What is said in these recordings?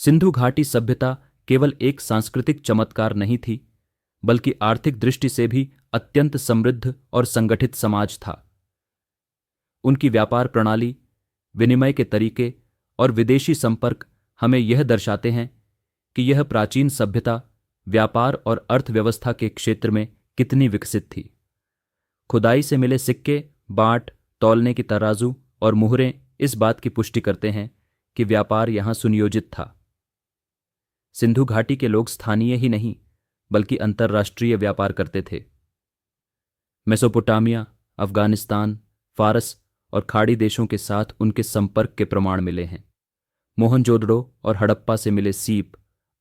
सिंधु घाटी सभ्यता केवल एक सांस्कृतिक चमत्कार नहीं थी, बल्कि आर्थिक दृष्टि से भी अत्यंत समृद्ध और संगठित समाज था। उनकी व्यापार प्रणाली, विनिमय के तरीके और विदेशी संपर्क हमें यह दर्शाते हैं कि यह प्राचीन सभ्यता व्यापार और अर्थव्यवस्था के क्षेत्र में कितनी विकसित थी। खुदाई से मिले सिक्के, बाट, तौलने की तराजू और मुहरें इस बात की पुष्टि करते हैं कि व्यापार यहां सुनियोजित था। सिंधु घाटी के लोग स्थानीय ही नहीं बल्कि अंतर्राष्ट्रीय व्यापार करते थे। मेसोपोटामिया, अफगानिस्तान, फारस और खाड़ी देशों के साथ उनके संपर्क के प्रमाण मिले हैं। मोहनजोदड़ो और हड़प्पा से मिले सीप,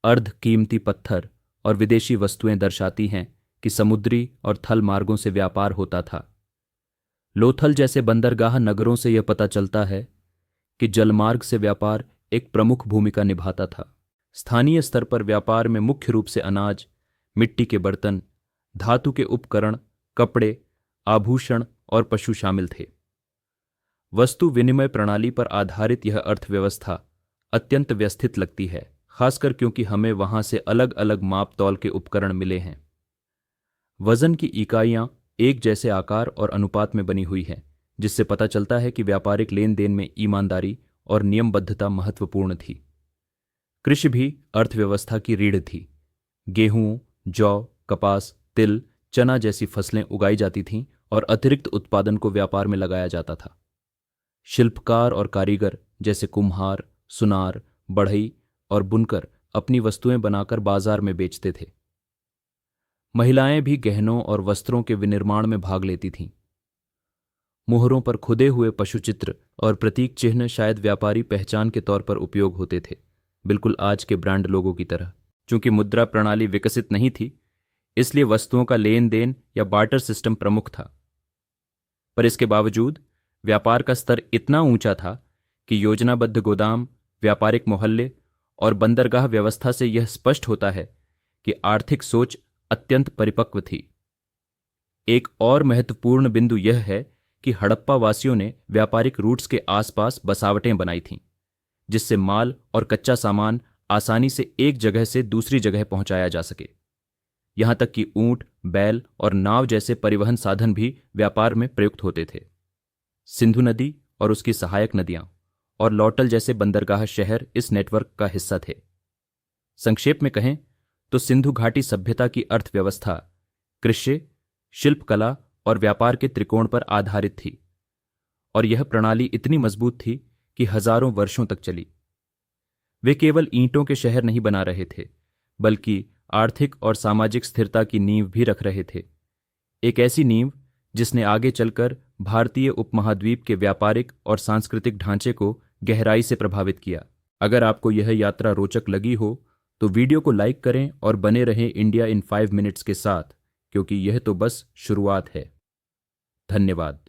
अर्ध कीमती पत्थर और विदेशी वस्तुएं दर्शाती हैं कि समुद्री और थल मार्गों से व्यापार होता था। लोथल जैसे बंदरगाह नगरों से यह पता चलता है कि जलमार्ग से व्यापार एक प्रमुख भूमिका निभाता था। स्थानीय स्तर पर व्यापार में मुख्य रूप से अनाज, मिट्टी के बर्तन, धातु के उपकरण, कपड़े, आभूषण और पशु शामिल थे। वस्तु विनिमय प्रणाली पर आधारित यह अर्थव्यवस्था अत्यंत व्यवस्थित लगती है, खासकर क्योंकि हमें वहां से अलग अलग माप तौल के उपकरण मिले हैं। वजन की इकाइयां एक जैसे आकार और अनुपात में बनी हुई हैं, जिससे पता चलता है कि व्यापारिक लेन देन में ईमानदारी और नियमबद्धता महत्वपूर्ण थी। कृषि भी अर्थव्यवस्था की रीढ़ थी। गेहूं, जौ, कपास, तिल, चना जैसी फसलें उगाई जाती थीं और अतिरिक्त उत्पादन को व्यापार में लगाया जाता था। शिल्पकार और कारीगर जैसे कुम्हार, सुनार, बढ़ई और बुनकर अपनी वस्तुएं बनाकर बाजार में बेचते थे। महिलाएं भी गहनों और वस्त्रों के विनिर्माण में भाग लेती थीं। मुहरों पर खुदे हुए पशुचित्र और प्रतीक चिन्ह शायद व्यापारी पहचान के तौर पर उपयोग होते थे, बिल्कुल आज के ब्रांड लोगों की तरह। चूंकि मुद्रा प्रणाली विकसित नहीं थी, इसलिए वस्तुओं का लेन देन या बार्टर सिस्टम प्रमुख था। पर इसके बावजूद व्यापार का स्तर इतना ऊंचा था कि योजनाबद्ध गोदाम, व्यापारिक मोहल्ले और बंदरगाह व्यवस्था से यह स्पष्ट होता है कि आर्थिक सोच अत्यंत परिपक्व थी। एक और महत्वपूर्ण बिंदु यह है कि हड़प्पा वासियों ने व्यापारिक रूट्स के आसपास बसावटें बनाई थीं, जिससे माल और कच्चा सामान आसानी से एक जगह से दूसरी जगह पहुंचाया जा सके। यहां तक कि ऊंट, बैल और नाव जैसे परिवहन साधन भी व्यापार में प्रयुक्त होते थे। सिंधु नदी और उसकी सहायक नदियां और लौटल जैसे बंदरगाह शहर इस नेटवर्क का हिस्सा थे। संक्षेप में कहें तो सिंधु घाटी सभ्यता की अर्थव्यवस्था कृषि, शिल्पकला और व्यापार के त्रिकोण पर आधारित थी, और यह प्रणाली इतनी मजबूत थी कि हजारों वर्षों तक चली। वे केवल ईंटों के शहर नहीं बना रहे थे, बल्कि आर्थिक और सामाजिक स्थिरता की नींव भी रख रहे थे। एक ऐसी नींव जिसने आगे चलकर भारतीय उपमहाद्वीप के व्यापारिक और सांस्कृतिक ढांचे को गहराई से प्रभावित किया। अगर आपको यह यात्रा रोचक लगी हो तो वीडियो को लाइक करें और बने रहें इंडिया इन 5 मिनट्स के साथ, क्योंकि यह तो बस शुरुआत है। धन्यवाद।